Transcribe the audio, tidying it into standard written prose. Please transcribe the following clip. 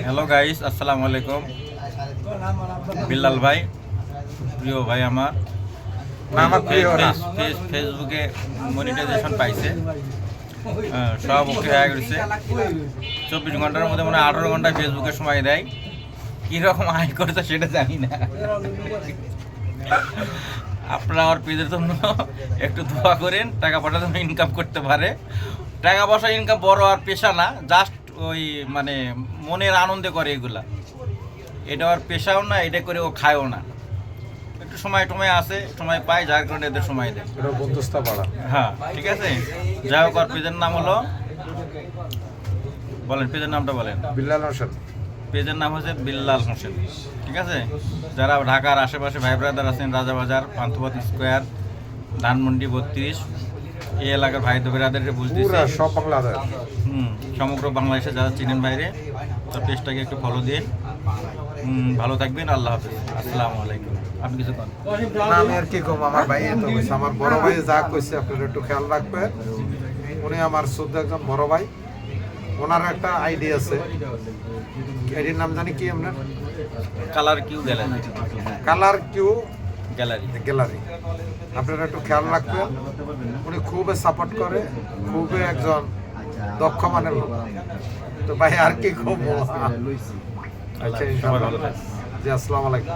Hello guys, আসসালামু আলাইকুম। বিল্লাল ভাই, প্রিয় ভাই আমার, ফেসবুকে মনিটাইজেশন পাইছে, সব ওকে হয়ে গেছে। 24 ঘন্টার মধ্যে মানে 18 ঘন্টা ফেসবুকে সময় দেয়। কীরকম আয় করছে সেটা জানি না। আপনারা আমার পেজের জন্য একটু দোয়া করেন, টাকা পয়সা যেন ইনকাম করতে পারে। টাকা পয়সা ইনকাম বড় আর পেশা না, জাস্ট ওই মানে মনের আনন্দে করে এগুলা। এটা আর পেশাও না, এটা করে ও খায়ও না। একটু সময় টময় আছে, সময় পায়, যার কারণে এদের সময় দেয়। হ্যাঁ, ঠিক আছে। যাই হোক, আর পেজের নাম হলো, বলেন পেজের নামটা বলেন। বিল্লাল হোসেন। পেজের নাম হচ্ছে বিল্লাল হোসেন, ঠিক আছে। যারা ঢাকার আশেপাশে ভাই ব্রাদার আছেন, রাজাবাজার, পান্থপথ স্কোয়ার, ধানমন্ডি 32, এই এলাকার ভাই ব্রাদারকে বলতেছি, সব বাংলাদেশ, সমগ্র বাংলাদেশে যারা চিনেন বাইরে, তার পেজটাকে একটু ফলো দিন। ভালো থাকবেন, আল্লাহ হাফেজ, আসসালামু আলাইকুম। আপনি কিছু করেন না, আমি আর কি কম, আমার ভাই তো কইছে, আমার বড় ভাই যা কইছে আপনারা একটু খেয়াল রাখবেন। উনি আমার শুদ্ধ একজন বড় ভাই, ওনার একটা আইডি আছে, আইডির নাম জানি কি আপনার? Colour Q gallery, colour Q gallery gallery. আপনারা একটু খেয়াল রাখবেন, উনি খুবই সাপোর্ট করে, খুবই একজন দক্ষ মানের লোক। তো ভাই আর কি কম। আচ্ছা, সবাই ভালো থাকবেন। জি, আসসালামু আলাইকুম।